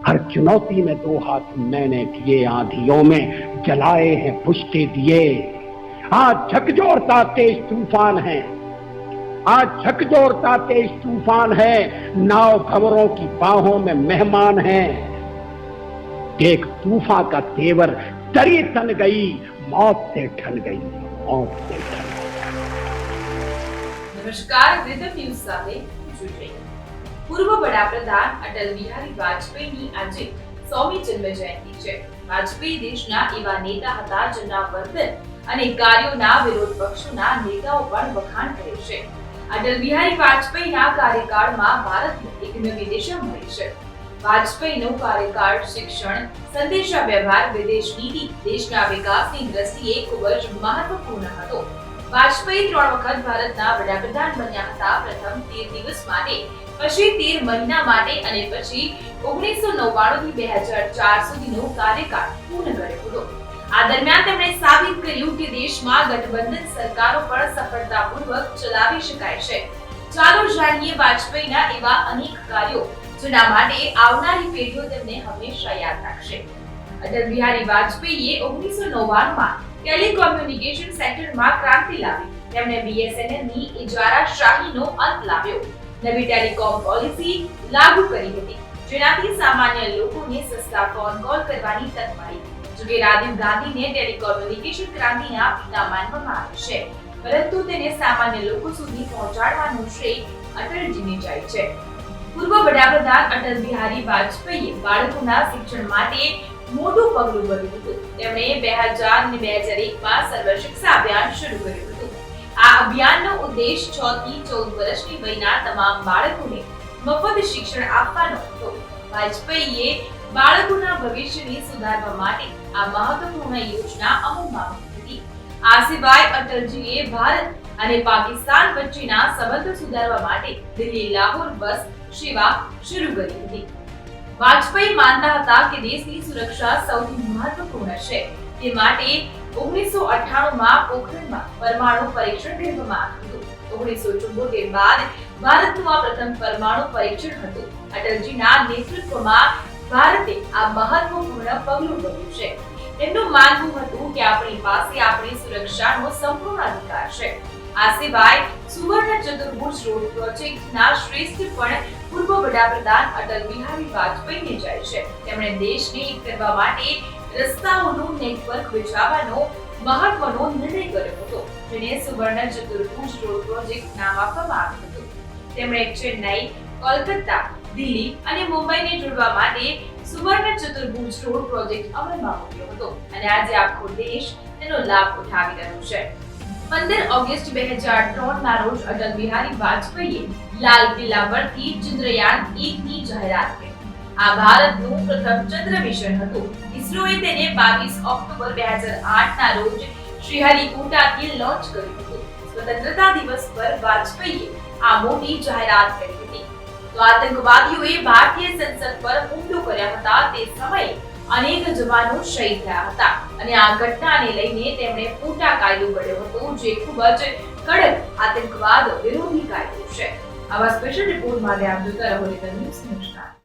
हर चुनौती में दो हाथ मैंने किए, आंधियों में जलाए हैं बुझते दिए। आज झकझोरता तेज तूफान है, आज झकझोरता तेज तूफान है, नाव भंवरों की बाहों में मेहमान है। देख तूफान का तेवर तरी तन गई, मौत से ढल गई, मौत से ढल गई। નમસ્કાર, રીધમ ન્યૂઝ સાથે જોડાઈ પૂર્વ વડાપ્રધાન અટલ બિહારી વાજપેયીની આજે 100મી જન્મ જયંતિ છે। વાજપેયી દેશના એવા નેતા હતા જેના વર્તન અને કાર્યોના વિરોધ પક્ષોના નેતાઓ પણ વખાણ કરે છે। અટલ બિહારી વાજપેયીના કાર્યકાળમાં ભારતને એક નવી દિશા મળી છે। વાજપેયીનો કાર્યકાળ શિક્ષણ, સંદેશા વ્યવહાર, વિદેશ નીતિ, દેશના વિકાસની દ્રષ્ટિએ ખૂબ જ મહત્વપૂર્ણ હતો। વાજપેયી 3 વખત ભારતના વડાપ્રધાન બન્યા હતા। પ્રથમ 13 દિવસ માટે, પછી 13 મહિના માટે અને પછી 1999 થી 2004 સુધીનો કાર્યકાળ પૂર્ણ કર્યો હતો। આ દરમિયાન તેમણે સાબિત કર્યું કે દેશમાં ગઠબંધન સરકારો પણ સફળતાપૂર્વક ચલાવી શકાય છે। ચાલો જાણીએ વાજપેયીના એવા અનેક કાર્યો જેના માટે આવનારી પેઢીઓ તેમને હંમેશા યાદ રાખશે। અટલ બિહારી વાજપેયીએ 1999 માં ટેલિકોમ્યુનિકેશન સેક્ટરમાં ક્રાંતિ લાવી। તેમણે BSNL ની ઇજારાશાહીનો અંત લાવ્યો, નવી ટેલિકોમ પોલિસી લાગુ કરી હતી જેનાથી સામાન્ય લોકોને સસ્તા ફોન કોલ કરવાની તક મળી। જોકે રાજીવ ગાંધીને ટેલિકોમ્યુનિકેશન ક્રાંતિના પિતા માનવામાં આવે છે, પરંતુ તેને સામાન્ય લોકો સુધી પહોંચાડવાનું શ્રેય અટલજીને જાય છે। પૂર્વ વડાપ્રધાન અટલ બિહારી વાજપેયીએ બાળકોના શિક્ષણ માટે મોટું પગલું ભર્યું હતું। તેમણે 2000 અને 2001 માં સર્વ શિક્ષા અભિયાન શરૂ કર્યું હતું। આ અભિયાનનો ઉદ્દેશ 6 થી 14 વર્ષની વયના તમામ બાળકોને મફત શિક્ષણ આપવાનો હતો। વાજપેયીએ બાળકોના ભવિષ્યને સુધારવા માટે આ મહત્વપૂર્ણ યોજના અમલમાં મૂકી હતી। આ સિવાય અટલજીએ ભારત અને પાકિસ્તાન વચ્ચેના સંબંધો સુધારવા માટે દિલ્હી લાહોર બસ સેવા શરૂ કરી હતી। વાજપેયી માનતા હતા કે દેશની સુરક્ષા સૌથી મહત્વપૂર્ણ છે, તે માટે 1998 માં પોખરણમાં પરમાણુ પરીક્ષણ કરવામાં આવ્યું હતું। 1974 બાદ ભારતનું આ પ્રથમ પરમાણુ પરીક્ષણ હતું। અટલજીના નેતૃત્વમાં ભારતે આ મહત્વપૂર્ણ પગલું ભર્યું છે। તેમનું માનવું હતું કે આપણી પાસે આપણી સુરક્ષાનો સંપૂર્ણ અધિકાર છે। આ સિવાય સુવર્ણ ચતુર્ભુજ રોડ પ્રોજેક્ટના શ્રેષ્ઠ પણ પૂર્વ વડાપ્રધાન અટલ બિહારી વાજપેયીને જાય છે। તેમણે દેશને એક કરવા માટે રસ્તાઓનું નેટવર્ક વિકસાવવાનો મહત્વનો નિર્ણય કર્યો હતો, જેને સુવર્ણ ચતુર્ભુજ રોડ પ્રોજેક્ટ નામ આપવામાં આવ્યું હતું। તેમણે ચેન્નઈ, કોલકાતા, દિલ્હી અને મુંબઈને જોડવા માટે સુવર્ણ ચતુર્ભુજ રોડ પ્રોજેક્ટ અમલમાં મૂક્યો હતો અને આજે આખો દેશ તેનો લાભ ઉઠાવી રહ્યો છે। 15 ઓગસ્ટ 2003 ના રોજ અટલ બિહારી વાજપેયીએ લાલ કિલ્લા પરથી ચંદ્રયાન 1 ની જાહેરાત કરી। આ ભારતનું પ્રથમ ચંદ્ર મિશન હતું। ઇસરોએ તેને 22 ઓક્ટોબર 2008 ના રોજ શ્રીહરિકોટાથી લોન્ચ કર્યું હતું। સ્વતંત્રતા દિવસ પર વાજપેયીએ આ મોટી જાહેરાત કરી હતી। તો આતંકવાદીઓએ ભારતીય સંસદ પર હુમલો કર્યા હતા તે સમયે અનેક જવાનો શહીદ થયા હતા અને આ ઘટનાને લઈને તેમણે પોટા કાયદો ઘડ્યો હતો, જે ખૂબ જ કડક આતંકવાદ વિરોધી કાયદો છે। આવા સ્પેશિયલ રિપોર્ટ માટે આપ જોતા રહો રીધમ ન્યૂઝ। નમસ્કાર।